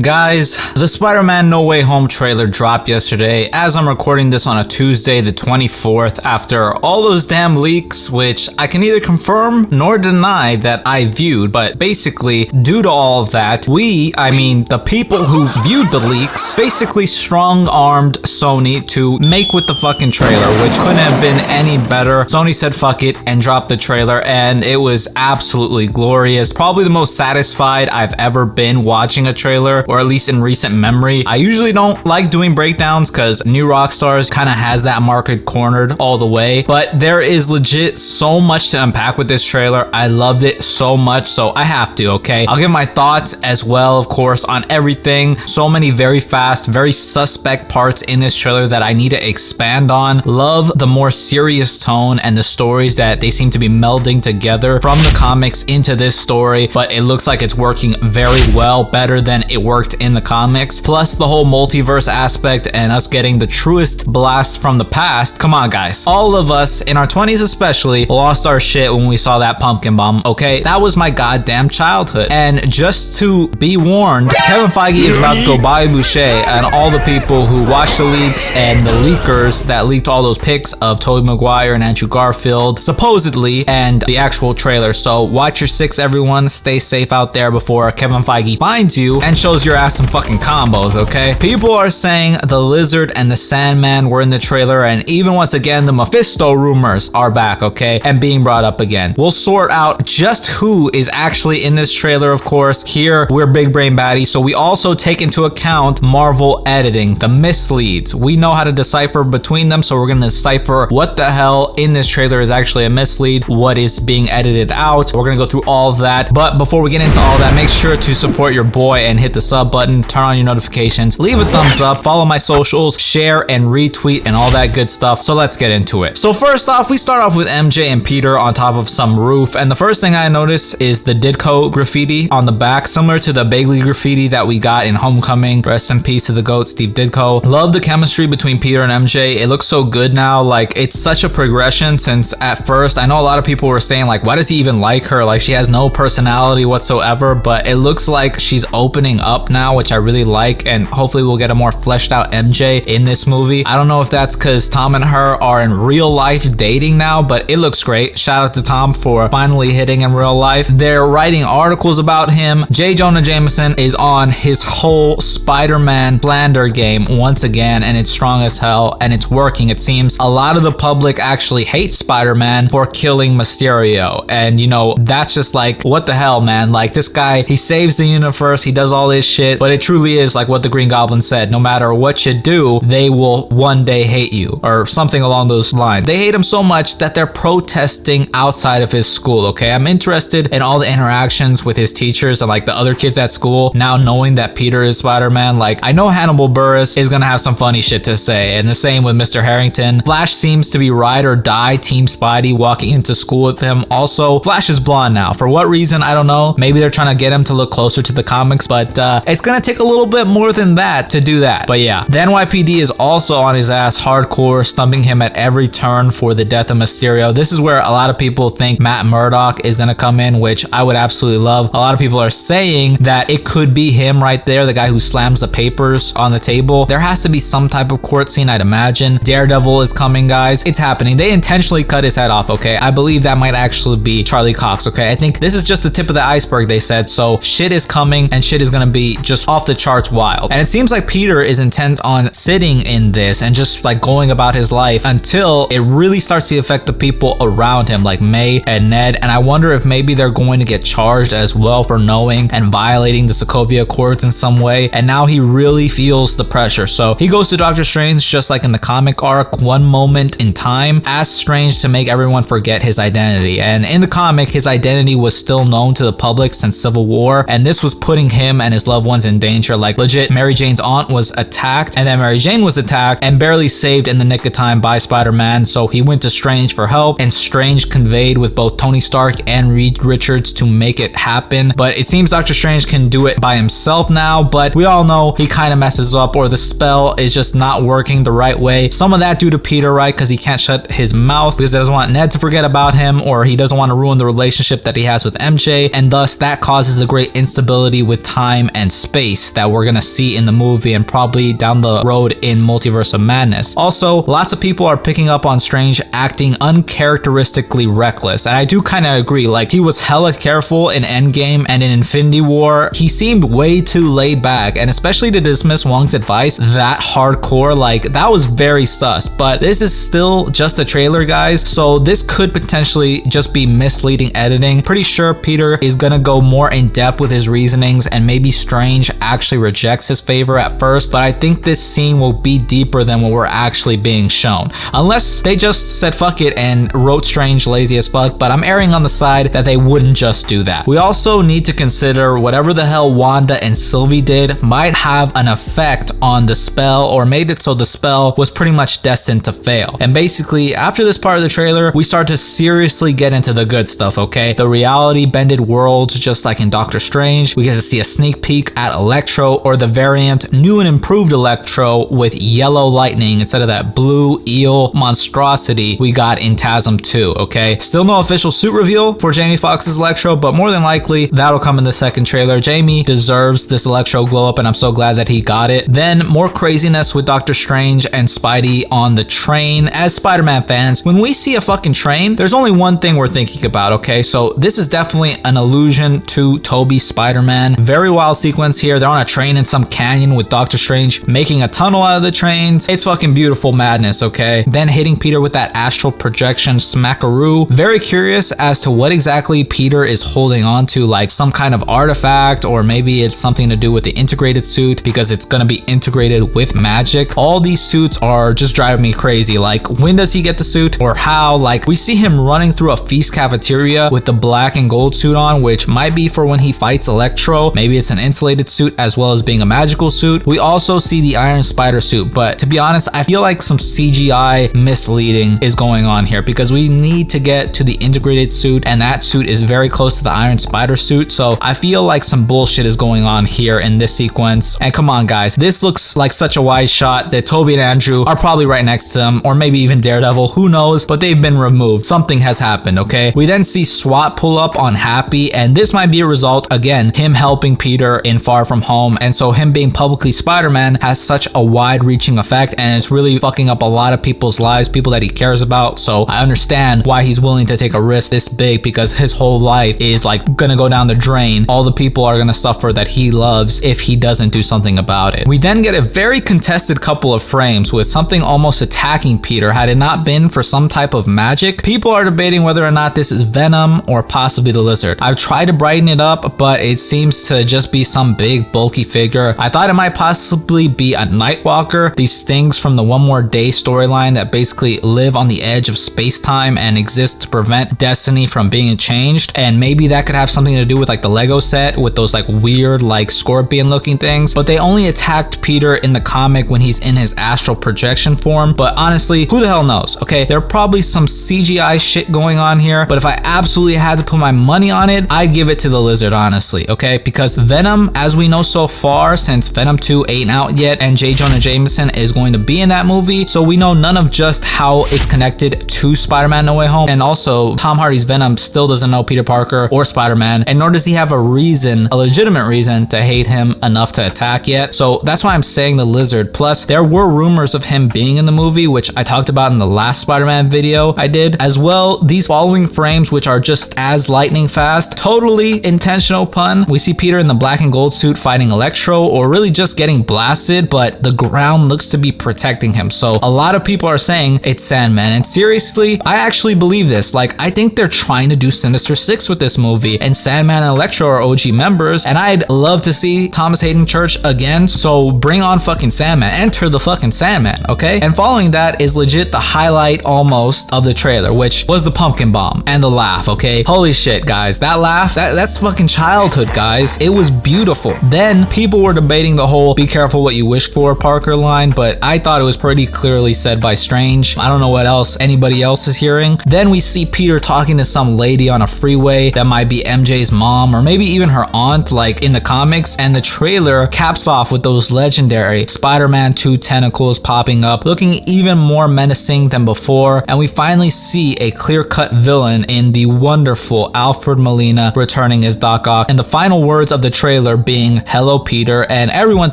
Guys, the Spider-Man No Way Home trailer dropped yesterday as I'm recording this on a Tuesday the 24th after all those damn leaks, which I can neither confirm nor deny that I viewed, but basically due to all of that, the people who viewed the leaks basically strong-armed Sony to make with the fucking trailer, which couldn't have been any better. Sony said fuck it and dropped the trailer, and it was absolutely glorious. Probably the most satisfied I've ever been watching a trailer, or at least in recent memory. I usually don't like doing breakdowns because New Rockstars kind of has that market cornered all the way, but there is legit so much to unpack with this trailer. I loved it so much, so I have to, okay? I'll give my thoughts as well, of course, on everything. So many very fast, very suspect parts in this trailer that I need to expand on. Love the more serious tone and the stories that they seem to be melding together from the comics into this story, but it looks like it's working very well, better than it worked in the comics. Plus the whole multiverse aspect and us getting the truest blast from the past. Come on, guys. All of us, in our 20s especially, lost our shit when we saw that pumpkin bomb, okay? That was my goddamn childhood. And just to be warned, Kevin Feige is about to go Bobby Boucher and all the people who watched the leaks and the leakers that leaked all those pics of Tobey Maguire and Andrew Garfield, supposedly, and the actual trailer. So watch your six, everyone. Stay safe out there before Kevin Feige finds you and shows your ass some fucking combos, okay? People are saying the Lizard and the Sandman were in the trailer, and even once again, the Mephisto rumors are back, okay? And being brought up again. We'll sort out just who is actually in this trailer, of course. Here, we're big brain baddies, so we also take into account Marvel editing, the misleads. We know how to decipher between them, so we're gonna decipher what the hell in this trailer is actually a mislead, what is being edited out. We're gonna go through all of that, but before we get into all that, make sure to support your boy and hit the sub button, turn on your notifications, leave a thumbs up, follow my socials, share and retweet and all that good stuff. So let's get into it. So first off, we start off with MJ and Peter on top of some roof, and the first thing I notice is the Ditko graffiti on the back, similar to the Bagley graffiti that we got in Homecoming. Rest in peace to the GOAT, Steve Ditko. Love the chemistry between Peter and MJ. It looks so good now. Like, it's such a progression since at first, I know a lot of people were saying like, why does he even like her? Like, she has no personality whatsoever, but it looks like she's opening up now, which I really like, and hopefully we'll get a more fleshed out MJ in this movie. I don't know if that's because Tom and her are in real life dating now, but it looks great. Shout out to Tom for finally hitting in real life. They're writing articles about him. J. Jonah Jameson is on his whole Spider-Man slander game once again, and it's strong as hell, and it's working. It seems a lot of the public actually hates Spider-Man for killing Mysterio, and you know, that's just like, what the hell, man? Like, this guy, he saves the universe, he does all this shit, but it truly is like what the Green Goblin said, no matter what you do, they will one day hate you, or something along those lines. They hate him so much that they're protesting outside of his school, okay? I'm interested in all the interactions with his teachers and like the other kids at school, now knowing that Peter is Spider-Man. Like, I know Hannibal Buress is gonna have some funny shit to say, and the same with Mr. Harrington. Flash seems to be ride or die Team Spidey walking into school with him. Also, Flash is blonde now. For what reason, I don't know. Maybe they're trying to get him to look closer to the comics, but it's gonna take a little bit more than that to do that. But yeah, the NYPD is also on his ass hardcore, stumping him at every turn for the death of Mysterio. This is where a lot of people think Matt Murdock is gonna come in, which I would absolutely love. A lot of people are saying that it could be him right there, the guy who slams the papers on the table. There has to be some type of court scene, I'd imagine. Daredevil is coming, guys. It's happening. They intentionally cut his head off, okay? I believe that might actually be Charlie Cox, okay? I think this is just the tip of the iceberg, they said. So shit is coming, and shit is gonna be just off the charts wild. And it seems like Peter is intent on sitting in this and just like going about his life until it really starts to affect the people around him, like May and Ned. And I wonder if maybe they're going to get charged as well for knowing and violating the Sokovia Accords in some way. And now he really feels the pressure. So he goes to Doctor Strange, just like in the comic arc, one moment in time, asks Strange to make everyone forget his identity. And in the comic, his identity was still known to the public since Civil War, and this was putting him and his loved ones in danger. Like, legit, Mary Jane's aunt was attacked, and then Mary Jane was attacked and barely saved in the nick of time by Spider-Man. So he went to Strange for help, and Strange conveyed with both Tony Stark and Reed Richards to make it happen. But it seems Doctor Strange can do it by himself now, but we all know he kind of messes up, or the spell is just not working the right way. Some of that due to Peter, right? Because he can't shut his mouth because he doesn't want Ned to forget about him, or he doesn't want to ruin the relationship that he has with MJ, and thus that causes the great instability with time and space that we're gonna see in the movie and probably down the road in Multiverse of Madness. Also, lots of people are picking up on Strange acting uncharacteristically reckless, and I do kind of agree. Like, he was hella careful in Endgame and in Infinity War. He seemed way too laid back, and especially to dismiss Wong's advice that hardcore, like, that was very sus. But this is still just a trailer, guys, so this could potentially just be misleading editing. Pretty sure Peter is gonna go more in depth with his reasonings, and maybe Strange actually rejects his favor at first, but I think this scene will be deeper than what we're actually being shown, unless they just said fuck it and wrote Strange lazy as fuck. But I'm erring on the side that they wouldn't just do that. We also need to consider whatever the hell Wanda and Sylvie did might have an effect on the spell, or made it so the spell was pretty much destined to fail. And basically, after this part of the trailer, we start to seriously get into the good stuff, okay? The reality bended worlds, just like in Doctor Strange. We get to see a sneak peek at Electro, or the variant new and improved Electro with yellow lightning instead of that blue eel monstrosity we got in TASM 2, okay? Still no official suit reveal for Jamie Foxx's Electro, but more than likely that'll come in the second trailer. Jamie deserves this Electro glow up, and I'm so glad that he got it. Then more craziness with Doctor Strange and Spidey on the train. As Spider-Man fans, when we see a fucking train, there's only one thing we're thinking about, okay? So this is definitely an allusion to Tobey's Spider-Man. Very wild sequence here. They're on a train in some canyon with Doctor Strange making a tunnel out of the trains. It's fucking beautiful madness, okay? Then hitting Peter with that astral projection smackaroo. Very curious as to what exactly Peter is holding on to, like some kind of artifact, or maybe it's something to do with the integrated suit, because it's gonna be integrated with magic. All these suits are just driving me crazy. Like, when does he get the suit, or how? Like, we see him running through a feast cafeteria with the black and gold suit on, which might be for when he fights Electro. Maybe it's an insulated suit as well as being a magical suit. We also see the Iron Spider suit, but to be honest, I feel like some CGI misleading is going on here, because we need to get to the integrated suit, and that suit is very close to the Iron Spider suit. So I feel like some bullshit is going on here in this sequence. And come on, guys, this looks like such a wide shot that Tobey and Andrew are probably right next to him, or maybe even Daredevil, who knows, but they've been removed. Something has happened, okay? We then see SWAT pull up on Happy, and this might be a result, again, him helping Peter in Far From Home, and so him being publicly Spider-Man has such a wide-reaching effect, and it's really fucking up a lot of people's lives, people that he cares about. So I understand why he's willing to take a risk this big, because his whole life is like gonna go down the drain. All the people are gonna suffer that he loves if he doesn't do something about it. We then get a very contested couple of frames with something almost attacking Peter. Had it not been for some type of magic, people are debating whether or not this is Venom or possibly the Lizard. I've tried to brighten it up, but it seems to just be some big bulky figure. I thought it might possibly be a Nightwalker, these things from the One More Day storyline that basically live on the edge of space-time and exist to prevent destiny from being changed, and maybe that could have something to do with like the Lego set with those like weird like scorpion looking things. But they only attacked Peter in the comic when he's in his astral projection form, but honestly, who the hell knows, okay? There are probably some CGI shit going on here, but if I absolutely had to put my money on it, I'd give it to the Lizard, honestly, okay? Because Venom, as we know so far, since Venom 2 ain't out yet, and J. Jonah Jameson is going to be in that movie, so we know none of just how it's connected to Spider-Man No Way Home. And also, Tom Hardy's Venom still doesn't know Peter Parker or Spider-Man, and nor does he have a reason, a legitimate reason, to hate him enough to attack yet. So that's why I'm saying the Lizard. Plus, there were rumors of him being in the movie, which I talked about in the last Spider-Man video I did. As well, these following frames, which are just as lightning fast, totally intentional pun. We see Peter in the black and gold suit fighting Electro, or really just getting blasted, but the ground looks to be protecting him. So a lot of people are saying it's Sandman, and seriously, I actually believe this. Like, I think they're trying to do Sinister Six with this movie, and Sandman and Electro are OG members, and I'd love to see Thomas Hayden Church again, so bring on fucking Sandman. Enter the fucking Sandman, okay? And following that is legit the highlight almost of the trailer, which was the pumpkin bomb and the laugh, okay? Holy shit, guys, that laugh, that's fucking childhood, guys. It was beautiful. Then people were debating the whole be careful what you wish for Parker line, but I thought it was pretty clearly said by Strange. I don't know what else anybody else is hearing. Then we see Peter talking to some lady on a freeway that might be MJ's mom, or maybe even her aunt, like in the comics, and the trailer caps off with those legendary Spider-Man 2 tentacles popping up, looking even more menacing than before, and we finally see a clear-cut villain in the wonderful Alfred Molina returning as Doc Ock. And the final words of the trailer being "Hello, Peter," and everyone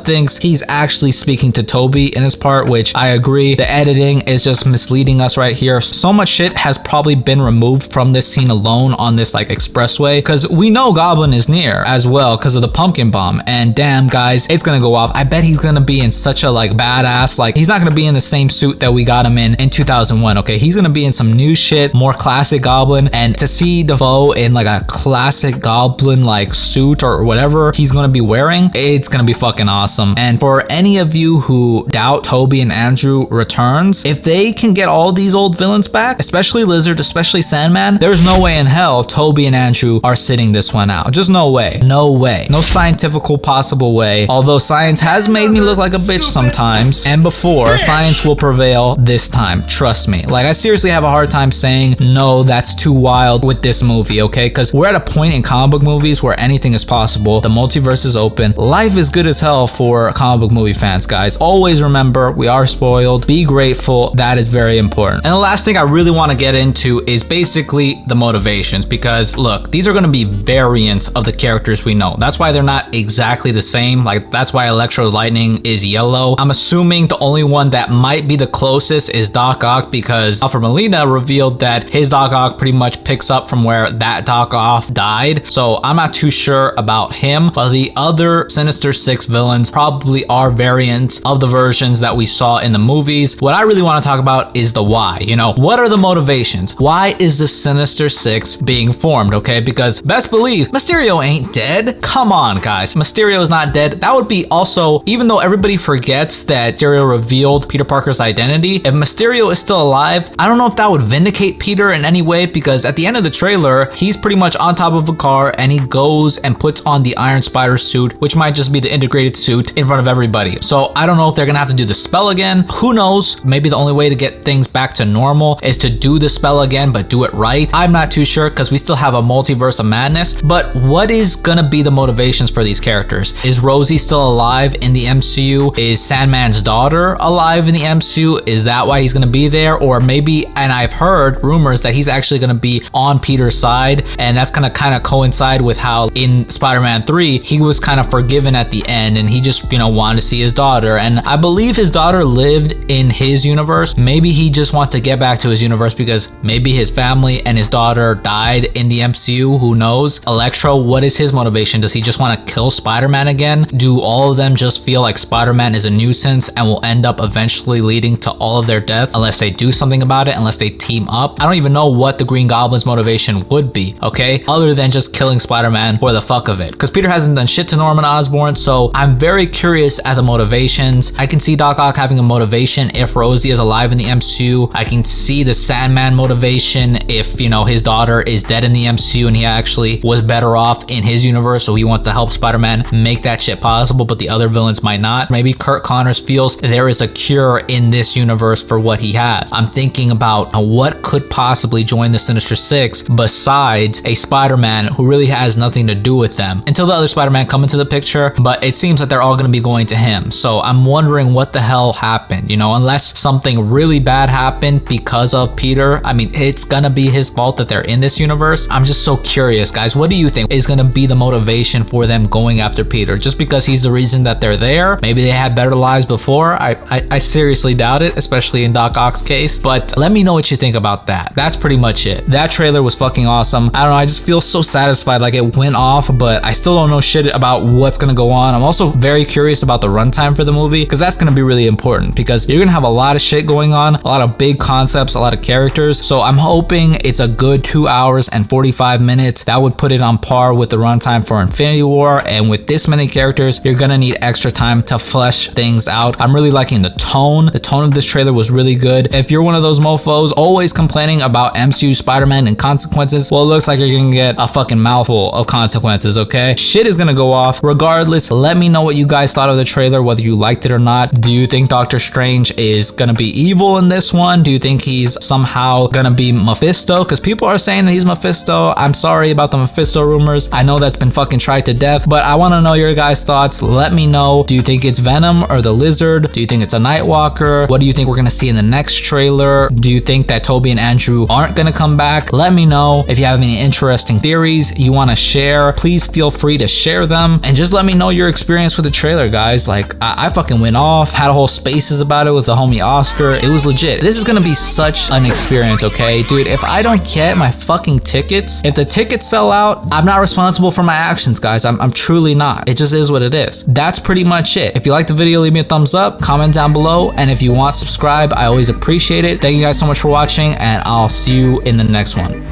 thinks he's actually speaking to Toby in his part, which I agree. The editing is just misleading us right here. So much shit has probably been removed from this scene alone on this like expressway, because we know Goblin is near as well because of the pumpkin bomb. And damn, guys, it's gonna go off. I bet he's gonna be in such a like badass, like he's not gonna be in the same suit that we got him in 2001. Okay, he's gonna be in some new shit, more classic Goblin. And to see Defoe in like a classic Goblin like suit or whatever he's gonna be wearing, it's gonna be fucking awesome. And for any of you who doubt Toby and Andrew returns, if they can get all these old villains back, especially Lizard, especially Sandman, there's no way in hell Toby and Andrew are sitting this one out. Just no way. No way. No scientifical possible way. Although science has made me look like a bitch sometimes, and before, science will prevail this time. Trust me. Like, I seriously have a hard time saying no, that's too wild with this movie, okay? Because we're at a point in comic book movies where anything is possible. The multiverse is open. Life is good as hell for comic book movie fans, guys. Always remember, we are spoiled. Be grateful. That is very important. And the last thing I really want to get into is basically the motivations, because look, these are going to be variants of the characters we know. That's why they're not exactly the same. Like, that's why Electro's lightning is yellow. I'm assuming the only one that might be the closest is Doc Ock, because Alfred Molina revealed that his Doc Ock pretty much picks up from where that Doc Ock died. So I'm not too sure about him, but the other Sinister Six villains probably are variants of the versions that we saw in the movies. What I really want to talk about is the why. You know, what are the motivations? Why is the Sinister Six being formed, okay? Because best believe Mysterio ain't dead. Come on, guys. Mysterio is not dead. That would be also, even though everybody forgets that Mysterio revealed Peter Parker's identity, if Mysterio is still alive, I don't know if that would vindicate Peter in any way, because at the end of the trailer, he's pretty much on top of a car and he goes and puts on the Iron Spider suit, which might just be the integrated suit in front of everybody. So I don't know if they're gonna have to do the spell again. Who knows? Maybe the only way to get things back to normal is to do the spell again, but do it right. I'm not too sure, because we still have a multiverse of madness. But what is gonna be the motivations for these characters? Is Rosie still alive in the MCU? Is Sandman's daughter alive in the MCU? Is that why he's gonna be there? Or maybe, and I've heard rumors that he's actually gonna be on Peter's side, and that's gonna kind of coincide with how in Spider-Man 3 he was kind of forgiven at the end, and he just, you know, wanted to see his daughter. And I believe his daughter lived in his universe. Maybe he just wants to get back to his universe because maybe his family and his daughter died in the MCU. Who knows? Electro, what is his motivation? Does he just want to kill Spider-Man again? Do all of them just feel like Spider-Man is a nuisance and will end up eventually leading to all of their deaths unless they do something about it, unless they team up? I don't even know what the Green Goblin's motivation would be, okay? Other than just killing Spider-Man for the fuck of it. Because Peter hasn't done shit to Norman Osborn, so I'm very curious at the motivations. I can see Doc Ock having a motivation if Rosie is alive in the MCU. I can see the Sandman motivation if, you know, his daughter is dead in the MCU and he actually was better off in his universe, so he wants to help Spider-Man make that shit possible, but the other villains might not. Maybe Kurt Connors feels there is a cure in this universe for what he has. I'm thinking about what could possibly join the Sinister Six besides a Spider-Man who really has nothing to do with them until the other Spider-Man come into the picture, but it seems that they're all going to be going to him. So I'm wondering what the hell happened, you know, unless something really bad happened because of Peter. I mean, it's gonna be his fault that they're in this universe. I'm just so curious, guys. What do you think is gonna be the motivation for them going after Peter? Just because he's the reason that they're there? Maybe they had better lives before? I seriously doubt it, especially in Doc Ock's case, but let me know what you think about that. That's pretty much it. That trailer was fucking awesome. I don't know, I just feel so satisfied, like it went off, but I still don't know shit about what's gonna go on. I'm also very curious about the runtime for the movie, because that's gonna be really important, because you're gonna have a lot of shit going on, a lot of big concepts, a lot of characters. So I'm hoping it's a good 2 hours and 45 minutes. That would put it on par with the runtime for Infinity War, and with this many characters, you're gonna need extra time to flesh things out. I'm really liking the tone. The tone of this trailer was really good. If you're one of those mofos always complaining about MCU Spider-Man and consequences, well, it looks like you're gonna get a fucking mouthful of consequences, okay? Shit is gonna go off. Regardless, let me know what you guys thought of the trailer, whether you liked it or not. Do you think Doctor Strange is gonna be evil in this one? Do you think he's somehow gonna be Mephisto? Because people are saying that he's Mephisto. I'm sorry about the Mephisto rumors. I know that's been fucking tried to death, but I want to know your guys' thoughts. Let me know. Do you think it's Venom or the Lizard? Do you think it's a Nightwalker? What do you think we're gonna see in the next trailer? Do you think that Toby and Andrew aren't gonna come back? Let me know. If you have any interesting theories you want to share, please feel free to share share them, and just let me know your experience with the trailer, guys. Like, I fucking went off, had a whole spaces about it with the homie Oscar. It was legit. This is gonna be such an experience, okay? Dude, if I don't get my fucking tickets, if the tickets sell out, I'm not responsible for my actions, guys. I'm truly not. It just is what it is. That's pretty much it. If you liked the video, leave me a thumbs up, comment down below, and if you want, subscribe. I always appreciate it. Thank you guys so much for watching, and I'll see you in the next one.